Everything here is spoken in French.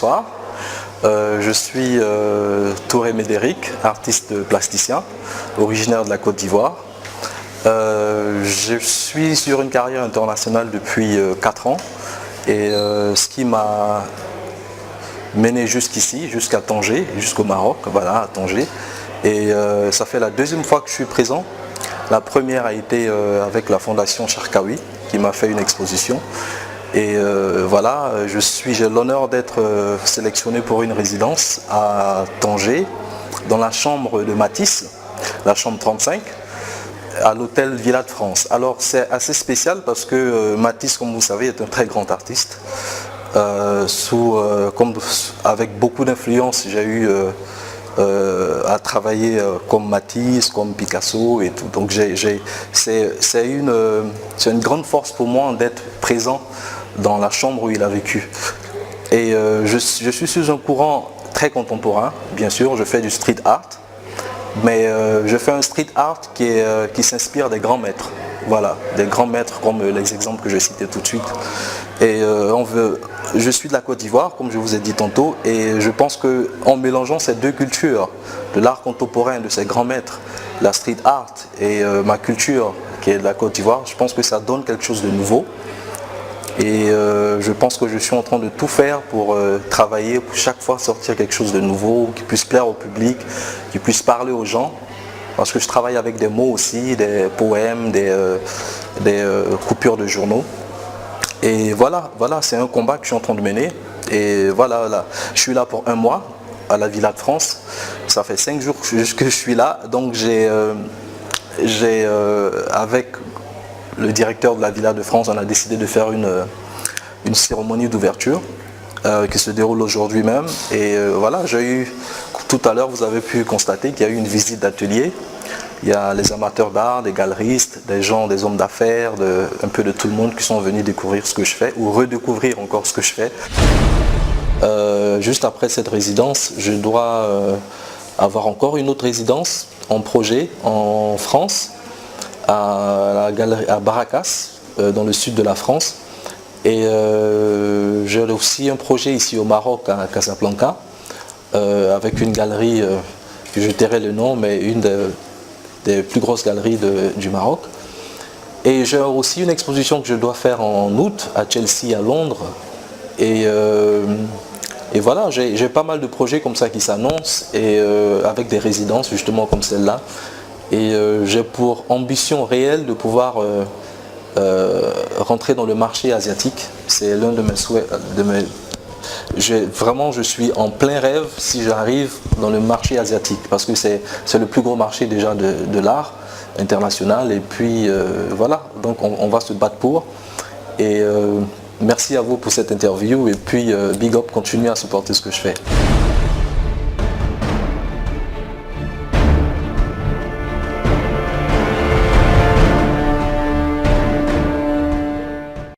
bonsoir. Je suis Touré Médéric, artiste plasticien, originaire de la Côte d'Ivoire. Je suis sur une carrière internationale depuis 4 ans et ce qui m'a mené jusqu'ici, jusqu'à Tanger, jusqu'au Maroc, voilà, à Tanger. Et ça fait la deuxième fois que je suis présent. La première a été avec la Fondation Charkaoui qui m'a fait une exposition. Et voilà, j'ai l'honneur d'être sélectionné pour une résidence à Tanger, dans la chambre de Matisse, la chambre 35, à l'hôtel Villa de France. Alors c'est assez spécial parce que Matisse, comme vous savez, est un très grand artiste. Avec beaucoup d'influence, j'ai eu à travailler comme Matisse, comme Picasso et tout. Donc c'est une grande force pour moi d'être présent dans la chambre où il a vécu. Et je suis sur un courant très contemporain, bien sûr, je fais du street art, mais je fais un street art qui s'inspire des grands maîtres. Voilà, des grands maîtres comme les exemples que je citais tout de suite. Et je suis de la Côte d'Ivoire, comme je vous ai dit tantôt, et je pense qu'en mélangeant ces deux cultures, de l'art contemporain de ces grands maîtres, la street art et ma culture qui est de la Côte d'Ivoire, je pense que ça donne quelque chose de nouveau. Et je pense que je suis en train de tout faire pour travailler, pour chaque fois sortir quelque chose de nouveau, qui puisse plaire au public, qui puisse parler aux gens. Parce que je travaille avec des mots aussi, des poèmes, des coupures de journaux. Et voilà, c'est un combat que je suis en train de mener. Et voilà, je suis là pour 1 mois à la Villa de France. Ça fait 5 jours que je suis là. Donc avec le directeur de la Villa de France, on a décidé de faire une cérémonie d'ouverture qui se déroule aujourd'hui même. Et voilà, j'ai eu, tout à l'heure, vous avez pu constater qu'il y a eu une visite d'atelier. Il y a les amateurs d'art, des galeristes, des gens, des hommes d'affaires, un peu de tout le monde qui sont venus découvrir ce que je fais ou redécouvrir encore ce que je fais. Juste après cette résidence, je dois avoir encore une autre résidence en projet en France, à Barracas, dans le sud de la France. Et j'ai aussi un projet ici au Maroc, à Casablanca, avec une galerie, que je tairai le nom, mais une des plus grosses galeries du Maroc. Et j'ai aussi une exposition que je dois faire en août à Chelsea, à Londres. Et voilà, j'ai pas mal de projets comme ça qui s'annoncent, et avec des résidences justement comme celle-là. Et j'ai pour ambition réelle de pouvoir rentrer dans le marché asiatique. C'est l'un de mes souhaits. Je suis en plein rêve si j'arrive dans le marché asiatique, parce que c'est le plus gros marché déjà de l'art international. Et puis voilà, donc on va se battre pour. Et merci à vous pour cette interview. Et puis big up, continuez à supporter ce que je fais.